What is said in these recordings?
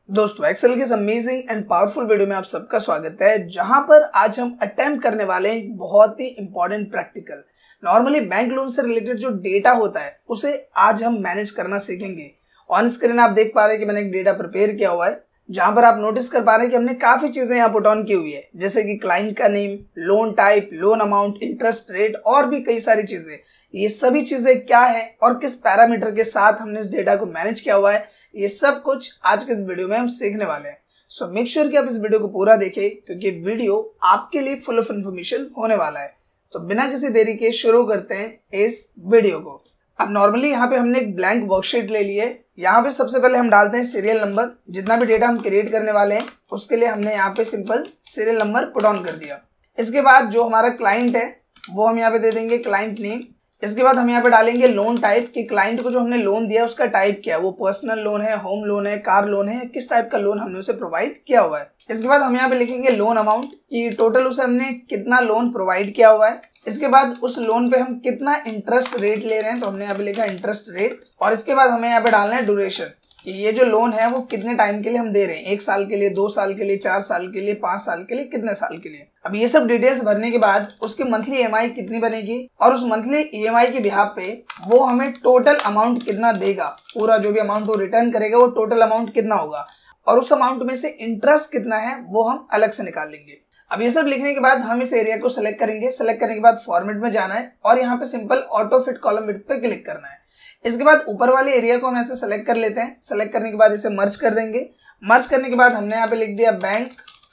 दोस्तों एक्सेल के इस अमेजिंग एंड पावरफुल वीडियो में आप सबका स्वागत है, जहां पर आज हम अटेम्प्ट करने वाले हैं एक बहुत ही important practical. Normally bank loan से रिलेटेड जो डेटा होता है उसे आज हम मैनेज करना सीखेंगे। ऑन स्क्रीन आप देख पा रहे हैं कि मैंने एक डेटा प्रिपेयर किया हुआ है, जहां पर आप नोटिस कर पा रहे हैं कि हमने काफी चीजें यहाँ पुट ऑन की हुई है, जैसे कि क्लाइंट का name, loan type, loan amount, interest rate और भी कई सारी चीजें। ये सभी चीजें क्या है और किस पैरामीटर के साथ हमने इस डेटा को मैनेज किया हुआ है, ये सब कुछ आज के इस वीडियो में हम सीखने वाले हैं। सो मेक श्योर कि आप इस वीडियो को पूरा देखें, क्योंकि वीडियो आपके लिए फुल ऑफ इन्फॉर्मेशन होने वाला है। तो बिना किसी देरी के शुरू करते हैं इस वीडियो को। अब नॉर्मली यहाँ पे हमने एक ब्लैंक वर्कशीट ले ली है। यहाँ पे सबसे पहले हम डालते हैं सीरियल नंबर। जितना भी डेटा हम क्रिएट करने वाले हैं उसके लिए हमने यहाँ पे simple serial number put on कर दिया। इसके बाद जो हमारा क्लाइंट है वो हम यहाँ पे दे देंगे क्लाइंट नेम। इसके बाद हम यहाँ पे डालेंगे लोन टाइप, कि क्लाइंट को जो हमने लोन दिया है उसका टाइप क्या है, वो पर्सनल लोन है, होम लोन है, कार लोन है, किस टाइप का लोन हमने उसे प्रोवाइड किया हुआ है। इसके बाद हम यहाँ पे लिखेंगे लोन अमाउंट, कि टोटल उसे हमने कितना लोन प्रोवाइड किया हुआ है। इसके बाद उस लोन पे हम कितना इंटरेस्ट रेट ले रहे हैं, तो हमने यहाँ पे लिखा इंटरेस्ट रेट। और इसके बाद हमें यहाँ पे डालना है ड्यूरेशन, कि ये जो लोन है वो कितने टाइम के लिए हम दे रहे हैं, 1 साल के लिए, 2 साल के लिए, 4 साल के लिए, 5 साल के लिए, कितने साल के लिए। अब ये सब डिटेल्स भरने के बाद उसकी मंथली ईएमआई कितनी बनेगी और उस मंथली ईएमआई के बिहाफ पे वो हमें टोटल अमाउंट कितना देगा, पूरा जो भी अमाउंट वो रिटर्न करेगा वो टोटल अमाउंट कितना होगा, और उस अमाउंट में से इंटरेस्ट कितना है वो हम अलग से निकाल लेंगे। अब ये सब लिखने के बाद हम इस एरिया को सिलेक्ट करेंगे। सिलेक्ट करने के बाद फॉर्मेट में जाना है और यहाँ पे simple auto fit column width पे क्लिक करना है। इसके बाद ऊपर वाले एरिया को हम ऐसे सेलेक्ट कर लेते हैं। सेलेक्ट करने के बाद इसे मर्ज कर देंगे। मर्ज करने के बाद हमने यहाँ पे लिख दिया बैंक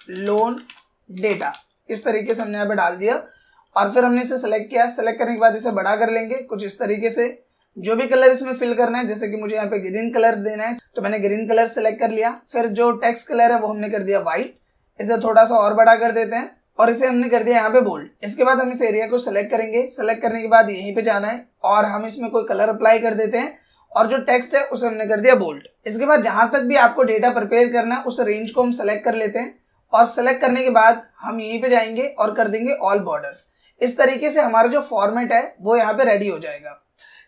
लोन डेटा, इस तरीके से हमने यहाँ पे डाल दिया। और फिर हमने इसे सेलेक्ट किया। सेलेक्ट करने के बाद इसे बड़ा कर लेंगे कुछ इस तरीके से। जो भी कलर इसमें फिल करना है, जैसे कि मुझे यहाँ पे ग्रीन कलर देना है तो मैंने ग्रीन कलर सेलेक्ट कर लिया। फिर जो टेक्स्ट कलर है वो हमने कर दिया व्हाइट। इसे थोड़ा सा और बड़ा कर देते हैं और इसे हमने कर दिया यहाँ पे बोल्ड। इसके बाद हम इस एरिया को सिलेक्ट करेंगे। सेलेक्ट करने के बाद यहीं पे जाना है और हम इसमें कोई कलर अप्लाई कर देते हैं और जो टेक्स्ट है उसे हमने कर दिया बोल्ड। इसके बाद जहां तक भी आपको डेटा प्रिपेयर करना है उस रेंज को हम सेलेक्ट कर लेते हैं और सेलेक्ट करने के बाद हम यहीं पे जाएंगे और कर देंगे ऑल बॉर्डर्स। इस तरीके से हमारा जो फॉर्मेट है वो यहाँ पे रेडी हो जाएगा।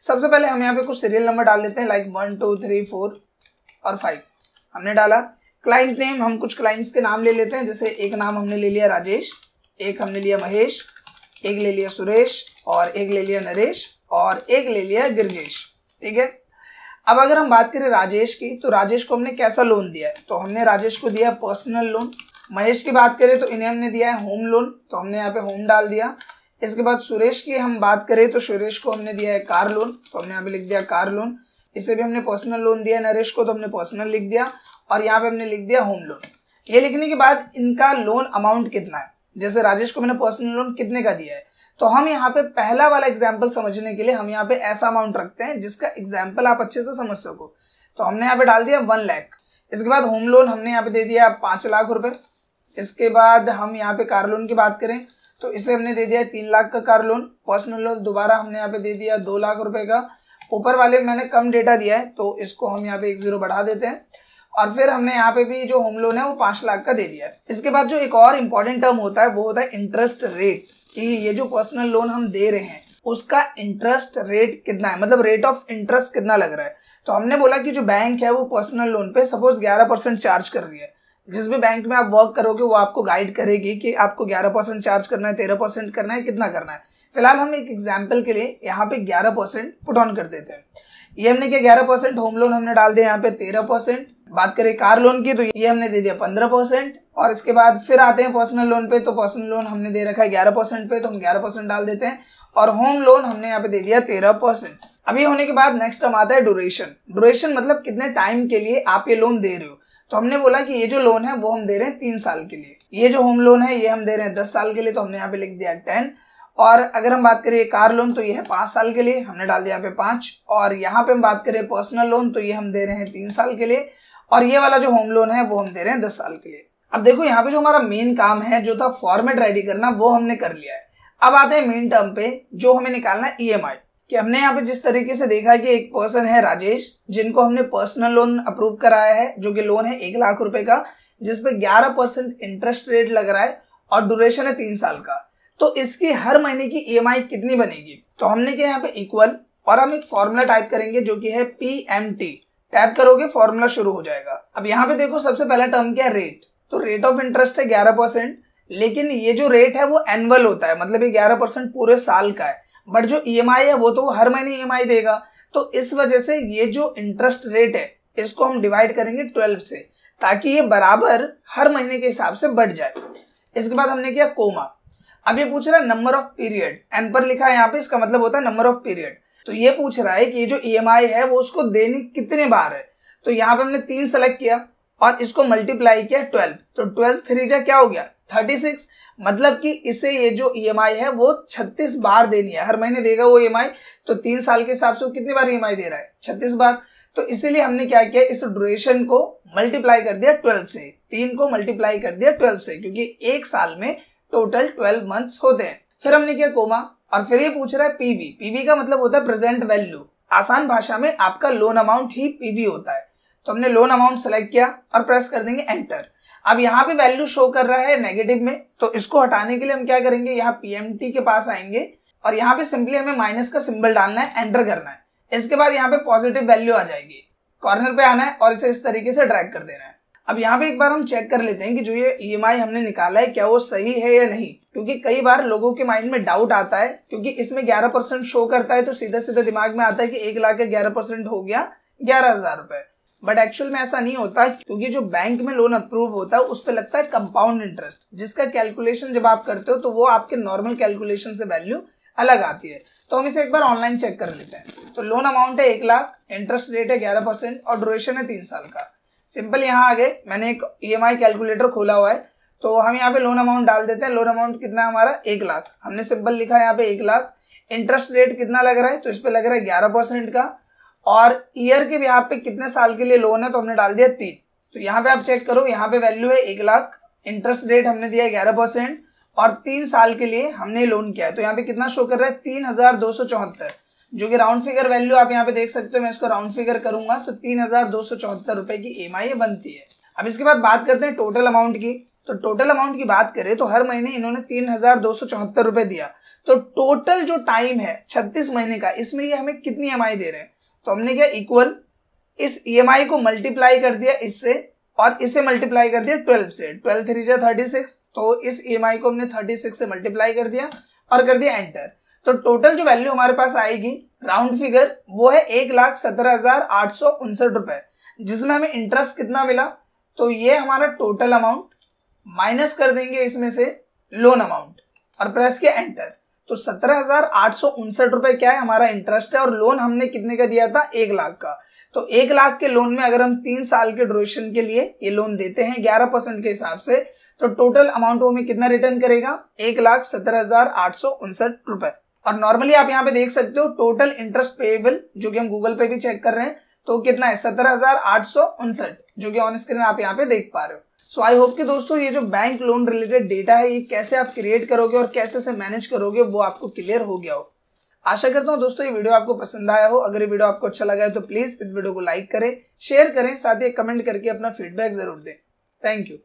सबसे पहले हम यहाँ पे कुछ सीरियल नंबर डाल लेते हैं, लाइक 1 2 3 4 और 5 हमने डाला। क्लाइंट नेम हम कुछ क्लाइंट्स के नाम ले लेते हैं, जैसे एक नाम हमने ले लिया राजेश, एक हमने लिया महेश, एक ले लिया सुरेश, और एक ले लिया नरेश, और एक ले लिया गिरजेश। ठीक है। अब अगर हम बात करें राजेश की, तो राजेश को हमने कैसा लोन दिया है, तो हमने राजेश को दिया पर्सनल लोन। महेश की बात करें तो इन्हें हमने दिया है होम लोन, तो हमने यहाँ पे होम डाल दिया। इसके बाद सुरेश की हम बात करें तो सुरेश को हमने दिया है कार लोन, तो हमने यहाँ पे लिख दिया कार लोन। इसे भी हमने पर्सनल लोन दिया है नरेश को, तो हमने पर्सनल लिख दिया। और यहाँ पे हमने लिख दिया होम लोन। ये लिखने के बाद इनका लोन अमाउंट कितना है, जैसे राजेश को मैंने पर्सनल लोन कितने का दिया है, तो हम यहाँ पे पहला वाला एग्जाम्पल समझने के लिए हम यहाँ पे ऐसा अमाउंट रखते हैं जिसका एग्जाम्पल आप अच्छे से समझ सको। तो हमने यहाँ पे डाल दिया 1 लाख। इसके बाद होम लोन हमने यहाँ पे दे दिया 5 लाख रुपए। इसके बाद हम यहाँ पे कार लोन की बात करें तो इसे हमने दे दिया 3 लाख का कार लोन। पर्सनल लोन दोबारा हमने यहाँ पे दे दिया 2 लाख रुपए का। ऊपर वाले में मैंने कम डेटा दिया है तो इसको हम यहाँ पे 1 0 बढ़ा देते हैं। और फिर हमने यहाँ पे भी जो होम लोन है वो 5 लाख का दे दिया है। इसके बाद जो एक और इम्पोर्टेंट टर्म होता है वो होता है इंटरेस्ट रेट, कि ये जो पर्सनल लोन हम दे रहे हैं उसका इंटरेस्ट रेट कितना है, मतलब रेट ऑफ इंटरेस्ट कितना लग रहा है। तो हमने बोला कि जो बैंक है वो पर्सनल लोन पे सपोज 11% चार्ज कर रही है। जिस भी बैंक में आप वर्क करोगे वो आपको गाइड करेगी कि आपको 11% चार्ज करना है, 13% करना है, कितना करना है। फिलहाल हम एक एग्जाम्पल के लिए यहाँ पे 11% पुट ऑन कर देते हैं। ये हमने किया 11%। होम लोन हमने डाल दिया यहाँ पे 13%। बात करें कार लोन की तो ये हमने दे दिया 15%। और इसके बाद फिर आते हैं पर्सनल लोन पे, तो पर्सनल लोन हमने दे रखा है 11% पे, तो हम 11% डाल देते हैं। और होम लोन हमने यहाँ पे दे दिया 13%। अब ये होने के बाद नेक्स्ट हम आता है ड्यूरेशन। ड्यूरेशन मतलब कितने टाइम के लिए आप ये लोन दे रहे हो। तो हमने बोला कि ये जो लोन है वो हम दे रहे हैं 3 साल के लिए। ये जो होम लोन है ये हम दे रहे हैं 10 साल के लिए, तो हमने यहाँ पे लिख दिया 10। और अगर हम बात करें कार लोन तो ये है 5 साल के लिए, हमने डाल दिया यहाँ पे 5। और यहाँ पे हम बात करें पर्सनल लोन तो ये हम दे रहे हैं 3 साल के लिए। और ये वाला जो होम लोन है वो हम दे रहे हैं 10 साल के लिए। अब देखो यहाँ पे जो हमारा मेन काम है जो था फॉर्मेट रेडी करना, वो हमने कर लिया है। अब आते हैं मेन टर्म पे, जो हमें निकालना है ईएमआई। कि हमने यहाँ पे जिस तरीके से देखा कि एक पर्सन है राजेश, जिनको हमने पर्सनल लोन अप्रूव कराया है, जो कि लोन है 1 लाख रुपए का, जिसपे 11% इंटरेस्ट रेट लग रहा है और ड्यूरेशन है 3 साल का। तो इसकी हर महीने की ईएमआई कितनी बनेगी, तो हमने किया यहाँ पे इक्वल, और हम एक फॉर्मूला टाइप करेंगे जो कि है PMT, टैप करोगे फॉर्मूला शुरू हो जाएगा। अब यहाँ पे देखो सबसे पहला टर्म क्या है, रेट। तो रेट ऑफ इंटरेस्ट है 11%, लेकिन ये जो रेट है वो एनुअल होता है, मतलब ये 11% पूरे साल का है। बट जो ईएमआई है वो तो हर महीने ईएमआई देगा, तो इस वजह से ये जो इंटरेस्ट रेट है इसको हम डिवाइड करेंगे 12 से, ताकि ये बराबर हर महीने के हिसाब से बढ़ जाए। इसके बाद हमने किया कोमा। अब ये पूछ रहा है नंबर ऑफ पीरियड, एन पर लिखा है यहाँ पे, इसका मतलब होता है नंबर ऑफ पीरियड। तो ये पूछ रहा है कि ये जो ईएमआई है वो उसको देनी कितने बार है। तो यहाँ पे हमने 3 सेलेक्ट किया और इसको मल्टीप्लाई किया 12। तो 12 3 जा क्या हो गया 36, मतलब कि इसे ये जो ईएमआई है वो 36 बार देनी है, हर महीने देगा वो ईएमआई। तो 3 साल के हिसाब से वो कितनी बार ईएमआई दे रहा है 36 बार। तो इसीलिए हमने क्या किया, इस ड्यूरेशन को मल्टीप्लाई कर दिया 12 से, 3 को मल्टीप्लाई कर दिया 12 से, क्योंकि एक साल में टोटल 12 मंथ्स होते हैं। फिर हमने किया कोमा और फिर ये पूछ रहा है पीवी। पीवी का मतलब होता है प्रेजेंट वैल्यू, आसान भाषा में आपका लोन अमाउंट ही पीवी होता है। तो हमने लोन अमाउंट सेलेक्ट किया और प्रेस कर देंगे एंटर। अब यहाँ पे वैल्यू शो कर रहा है नेगेटिव में, तो इसको हटाने के लिए हम क्या करेंगे, यहाँ पीएमटी के पास आएंगे और यहाँ पे सिंपली हमें माइनस का सिंबल डालना है, एंटर करना है। इसके बाद यहाँ पे पॉजिटिव वैल्यू आ जाएगी, कॉर्नर पे आना है और इसे इस तरीके से ड्रैग कर देना है। अब यहाँ पे एक बार हम चेक कर लेते हैं कि जो ये ईएमआई हमने निकाला है क्या वो सही है या नहीं, क्योंकि कई बार लोगों के माइंड में डाउट आता है, क्योंकि इसमें 11% शो करता है तो सीधा सीधा दिमाग में आता है कि 1 लाख का 11% हो गया 11,000 रुपए। बट एक्चुअल में ऐसा नहीं होता, क्योंकि जो बैंक में लोन अप्रूव होता है उस पर लगता है कंपाउंड इंटरेस्ट, जिसका कैलकुलेशन जब आप करते हो तो वो आपके नॉर्मल कैलकुलेशन से वैल्यू अलग आती है। तो हम इसे एक बार ऑनलाइन चेक कर लेते हैं। तो लोन अमाउंट है 1 लाख, इंटरेस्ट रेट है 11% और ड्यूरेशन है 3 साल का। सिंपल यहाँ आगे मैंने एक ईएमआई कैलकुलेटर खोला हुआ है, तो हम यहाँ पे लोन अमाउंट डाल देते हैं। लोन अमाउंट कितना है हमारा 1 लाख, हमने सिंपल लिखा है यहाँ पे 1 लाख। इंटरेस्ट रेट कितना लग रहा है, तो इस पे लग रहा है 11% का, और ईयर के भी यहाँ पे कितने साल के लिए लोन है तो हमने डाल दिया 3। तो यहाँ पे आप चेक करो, यहाँ पे वैल्यू है 1 लाख, इंटरेस्ट रेट हमने दिया 11% और 3 साल के लिए हमने लोन किया है। तो यहाँ पे कितना शो कर रहा है 3,274, जो कि राउंड फिगर वैल्यू आप यहाँ पे देख सकते हो। मैं इसको राउंड फिगर करूंगा तो 3,274 रुपए की ईएमआई बनती है। अब इसके बाद बात करते हैं टोटल अमाउंट की। तो टोटल अमाउंट की बात करें तो हर महीने इन्होंने 3,274 रुपए दिया, तो टोटल जो टाइम है 36 महीने का, इसमें ये हमें कितनी ईएमआई दे रहे हैं। तो हमने क्या इक्वल इस ईएमआई को मल्टीप्लाई कर दिया इससे और इसे मल्टीप्लाई कर दिया 12 से, 12 3 जा 36। तो इस ईएमआई को हमने 36 से मल्टीप्लाई कर दिया और कर दिया एंटर। तो टोटल जो वैल्यू हमारे पास आएगी राउंड फिगर वो है 1,17,859 रुपए, जिसमें हमें इंटरेस्ट कितना मिला, तो ये हमारा टोटल अमाउंट माइनस कर देंगे इसमें से लोन अमाउंट और प्रेस किया एंटर। तो 17,859 रुपए क्या है हमारा इंटरेस्ट है, और लोन हमने कितने का दिया था 1 लाख का। तो 1 लाख के लोन में अगर हम 3 साल के ड्यूरेशन के लिए ये लोन देते हैं 11% के हिसाब से, तो टोटल अमाउंट वो हमें कितना रिटर्न करेगा 1,17,859 रुपए। और नॉर्मली आप यहाँ पे देख सकते हो टोटल इंटरेस्ट पेएबल, जो कि हम गूगल पे भी चेक कर रहे हैं, तो कितना है 17,859, जो कि ऑन स्क्रीन आप यहाँ पे देख पा रहे हो। सो आई होप कि दोस्तों ये जो बैंक लोन रिलेटेड डेटा है ये कैसे आप क्रिएट करोगे और कैसे से मैनेज करोगे वो आपको क्लियर हो गया हो। आशा करता हूँ दोस्तों ये वीडियो आपको पसंद आया हो। अगर ये वीडियो आपको अच्छा लगा है तो प्लीज इस वीडियो को लाइक करें, शेयर करें, साथ ही कमेंट करके अपना फीडबैक जरूर दें। Thank you.